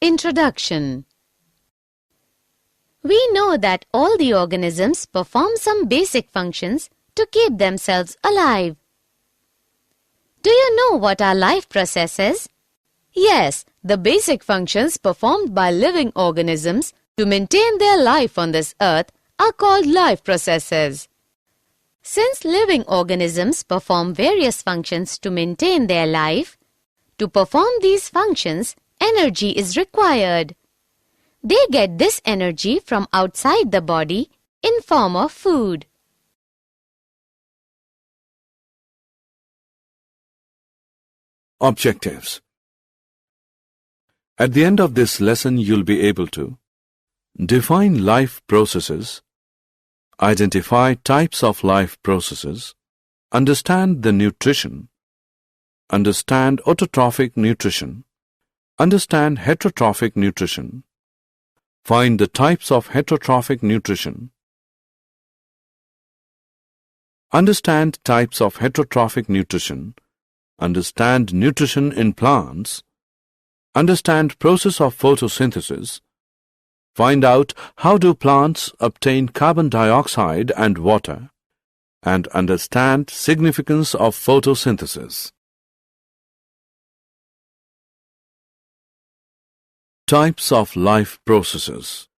Introduction. We know that all the organisms perform some basic functions to keep themselves alive. Do you know what are life processes? Yes, the basic functions performed by living organisms to maintain their life on this earth are called life processes. Since living organisms perform various functions to maintain their life, to perform these functions, energy is required. They get this energy from outside the body in form of food. Objectives. At the end of this lesson, you'll be able to define life processes, identify types of life processes, understand the nutrition, understand autotrophic nutrition, understand heterotrophic nutrition, find the types of heterotrophic nutrition, understand types of heterotrophic nutrition, understand nutrition in plants, understand process of photosynthesis, find out how do plants obtain carbon dioxide and water, and understand significance of photosynthesis. Types of life processes.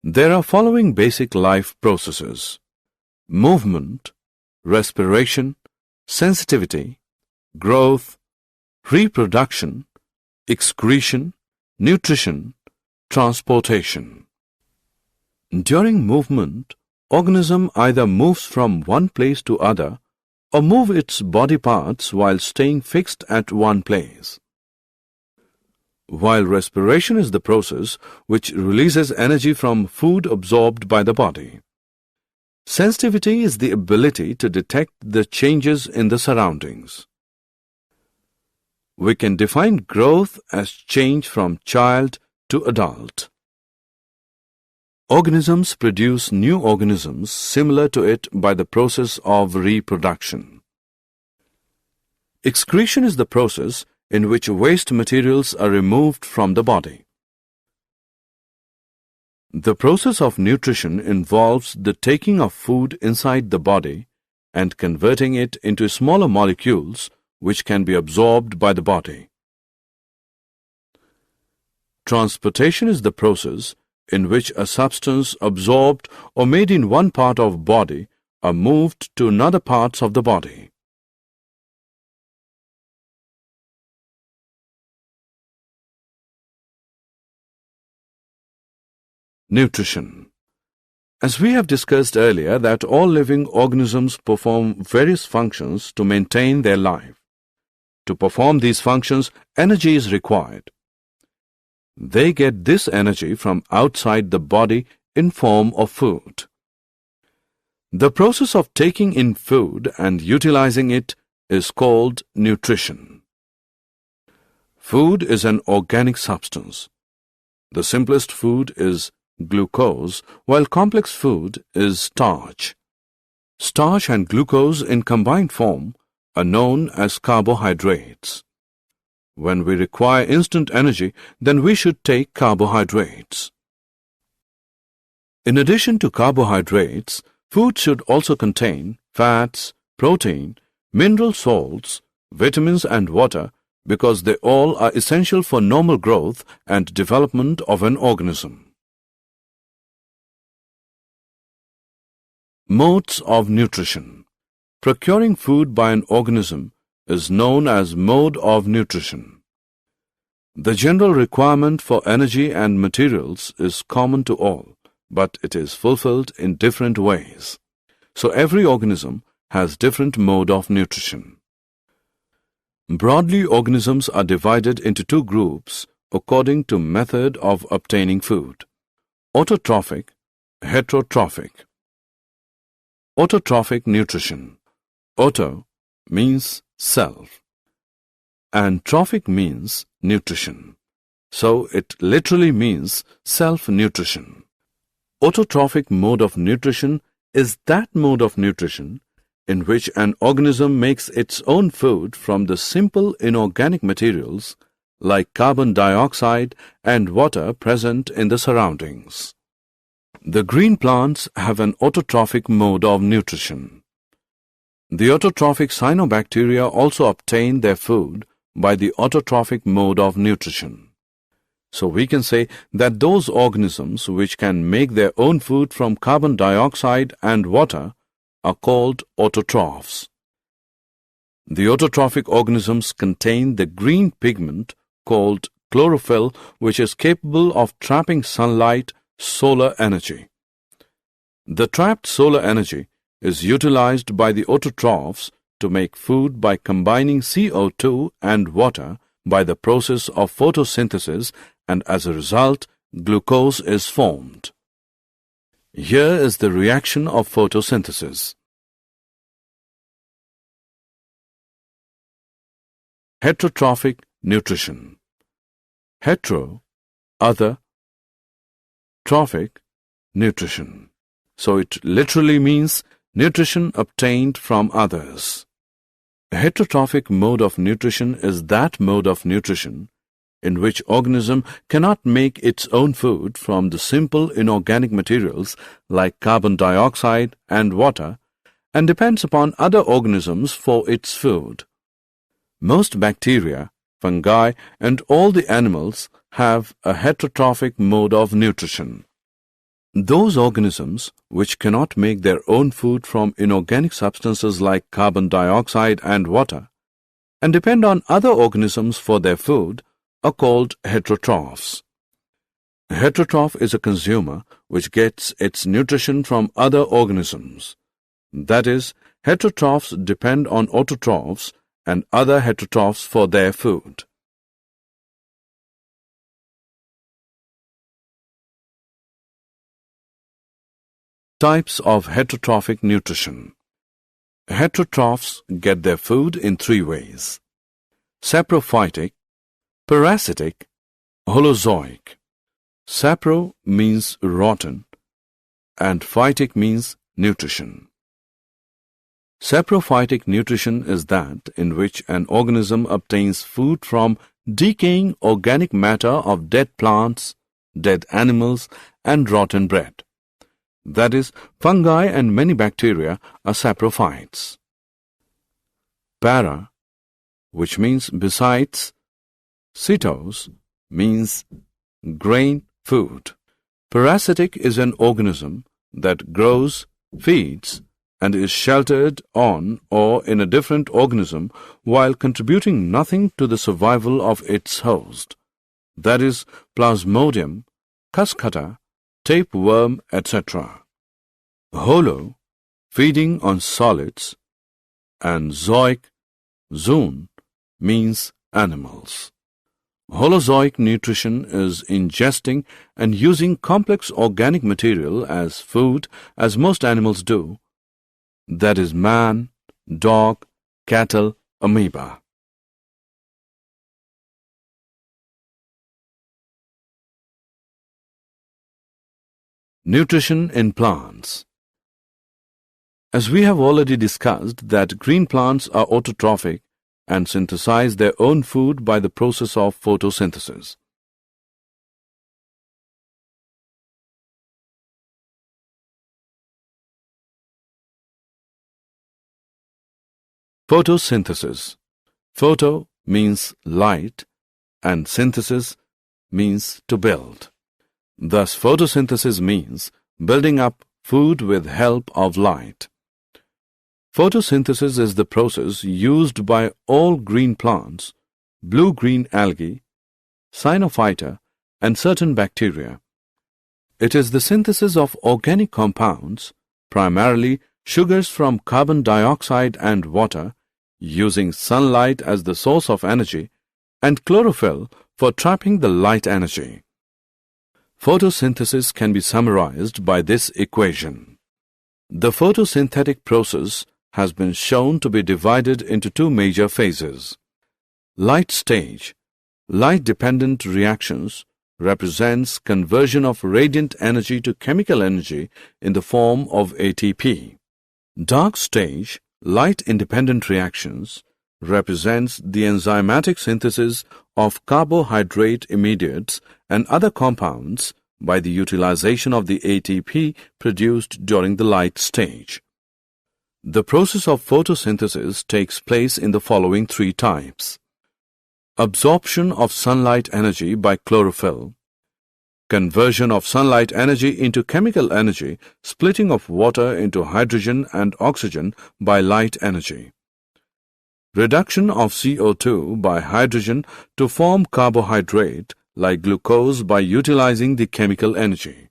There are following basic life processes: movement, respiration, sensitivity, growth, reproduction, excretion, nutrition, transportation. During movement, organism either moves from one place to other or move its body parts while staying fixed at one place. While respiration is the process which releases energy from food absorbed by the body. Sensitivity is the ability to detect the changes in the surroundings. We can define growth as change from child to adult. Organisms produce new organisms similar to it by the process of reproduction. Excretion is the process in which waste materials are removed from the body. The process of nutrition involves the taking of food inside the body and converting it into smaller molecules which can be absorbed by the body. Transportation is the process in which a substance absorbed or made in one part of body are moved to another parts of the body. Nutrition. As we have discussed earlier that all living organisms perform various functions to maintain their life. To perform these functions, energy is required. They get this energy from outside the body in form of food. The process of taking in food and utilizing it is called nutrition. Food is an organic substance. The simplest food is glucose, while complex food is starch. Starch and glucose in combined form are known as carbohydrates. When we require instant energy, then we should take carbohydrates. In addition to carbohydrates, food should also contain fats, protein, mineral salts, vitamins and water because they all are essential for normal growth and development of an organism. Modes of nutrition. Procuring food by an organism is known as mode of nutrition. The general requirement for energy and materials is common to all, but it is fulfilled in different ways. So every organism has different mode of nutrition. Broadly, organisms are divided into two groups according to method of obtaining food: autotrophic, heterotrophic. Autotrophic nutrition. Auto means self and trophic means nutrition. So it literally means self-nutrition. Autotrophic mode of nutrition is that mode of nutrition in which an organism makes its own food from the simple inorganic materials like carbon dioxide and water present in the surroundings. The green plants have an autotrophic mode of nutrition. The autotrophic cyanobacteria also obtain their food by the autotrophic mode of nutrition. So we can say that those organisms which can make their own food from carbon dioxide and water are called autotrophs. The autotrophic organisms contain the green pigment called chlorophyll, which is capable of trapping sunlight, solar energy. The trapped solar energy is utilized by the autotrophs to make food by combining CO2 and water by the process of photosynthesis, and as a result, glucose is formed. Here is the reaction of photosynthesis. Heterotrophic nutrition. Hetero, other, trophic, nutrition. So it literally means nutrition obtained from others. A heterotrophic mode of nutrition is that mode of nutrition in which organism cannot make its own food from the simple inorganic materials like carbon dioxide and water and depends upon other organisms for its food. Most bacteria, fungi, and all the animals have a heterotrophic mode of nutrition. Those organisms which cannot make their own food from inorganic substances like carbon dioxide and water and depend on other organisms for their food are called heterotrophs. A heterotroph is a consumer which gets its nutrition from other organisms. That is, heterotrophs depend on autotrophs and other heterotrophs for their food. Types of heterotrophic nutrition. Heterotrophs get their food in three ways: saprophytic, parasitic, holozoic. Sapro means rotten and phytic means nutrition. Saprophytic nutrition is that in which an organism obtains food from decaying organic matter of dead plants, dead animals, and rotten bread. That is, fungi and many bacteria are saprophytes. Para, which means besides, cytos means grain food. Parasitic is an organism that grows, feeds, and is sheltered on or in a different organism while contributing nothing to the survival of its host. That is, Plasmodium, Cuscuta, tapeworm, etc. Holo, feeding on solids, and zoic, zoon, means animals. Holozoic nutrition is ingesting and using complex organic material as food as most animals do, that is man, dog, cattle, amoeba. Nutrition in plants. As we have already discussed that green plants are autotrophic and synthesize their own food by the process of photosynthesis. Photosynthesis. Photo means light and synthesis means to build. Thus, photosynthesis means building up food with help of light. Photosynthesis is the process used by all green plants, blue-green algae, cyanophyta, and certain bacteria. It is the synthesis of organic compounds, primarily sugars from carbon dioxide and water, using sunlight as the source of energy, and chlorophyll for trapping the light energy. Photosynthesis can be summarized by this equation. The photosynthetic process has been shown to be divided into two major phases. Light stage, light-dependent reactions, represents conversion of radiant energy to chemical energy in the form of ATP. Dark stage, light-independent reactions, represents the enzymatic synthesis of carbohydrate immediates and other compounds by the utilization of the ATP produced during the light stage. The process of photosynthesis takes place in the following three types: absorption of sunlight energy by chlorophyll, conversion of sunlight energy into chemical energy, splitting of water into hydrogen and oxygen by light energy, reduction of CO2 by hydrogen to form carbohydrate like glucose by utilizing the chemical energy.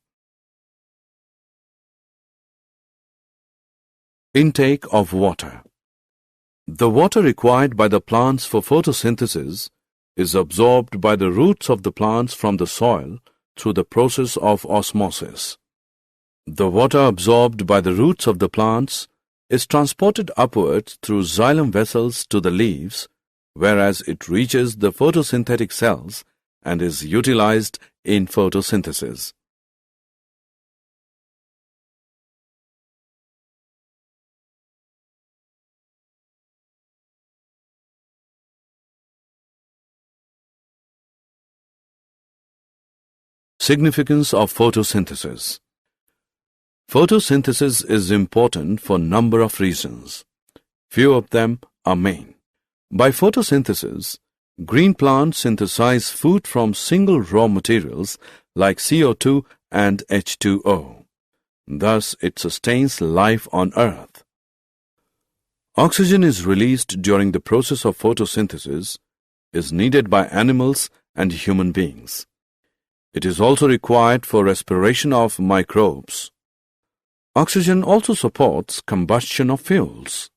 Intake of water. The water required by the plants for photosynthesis is absorbed by the roots of the plants from the soil through the process of osmosis. The water absorbed by the roots of the plants is transported upwards through xylem vessels to the leaves, whereas it reaches the photosynthetic cells and is utilized in photosynthesis. Significance of photosynthesis. Photosynthesis is important for a number of reasons. Few of them are main. By photosynthesis, green plants synthesize food from single raw materials like CO2 and H2O. Thus, it sustains life on Earth. Oxygen is released during the process of photosynthesis, is needed by animals and human beings. It is also required for respiration of microbes. Oxygen also supports combustion of fuels.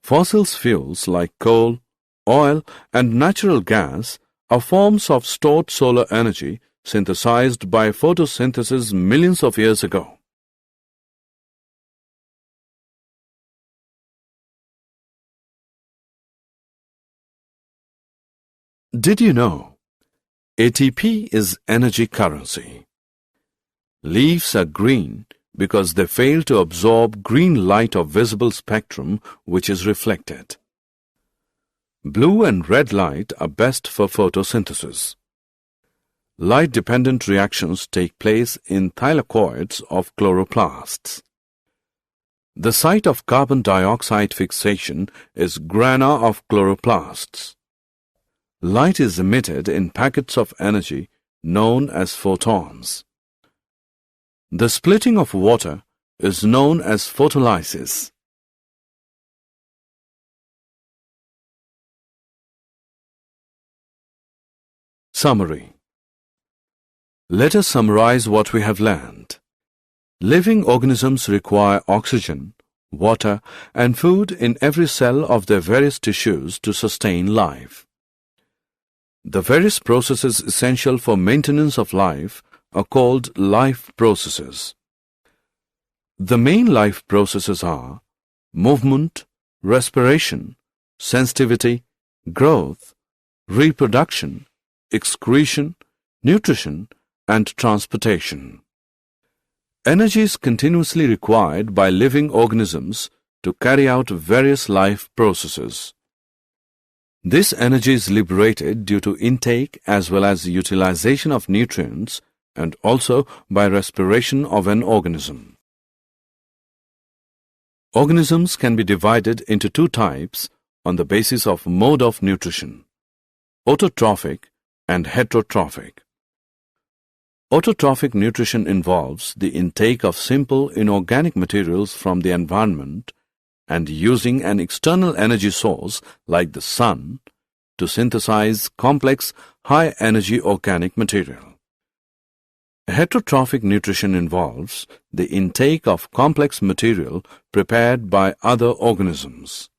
Fossil fuels like coal, oil, and natural gas are forms of stored solar energy synthesized by photosynthesis millions of years ago. Did you know ATP is energy currency? Leaves are green because they fail to absorb green light of visible spectrum which is reflected. Blue and red light are best for photosynthesis. Light-dependent reactions take place in thylakoids of chloroplasts. The site of carbon dioxide fixation is grana of chloroplasts. Light is emitted in packets of energy known as photons. The splitting of water is known as photolysis. Summary. Let us summarize what we have learned. Living organisms require oxygen, water, and food in every cell of their various tissues to sustain life. The various processes essential for maintenance of life are called life processes. The main life processes are movement, respiration, sensitivity, growth, reproduction, excretion, nutrition, and transportation. Energy is continuously required by living organisms to carry out various life processes. This energy is liberated due to intake as well as utilization of nutrients and also by respiration of an organism. Organisms can be divided into two types on the basis of mode of nutrition: autotrophic and heterotrophic. Autotrophic nutrition involves the intake of simple inorganic materials from the environment and using an external energy source like the sun to synthesize complex, high-energy organic material. Heterotrophic nutrition involves the intake of complex material prepared by other organisms.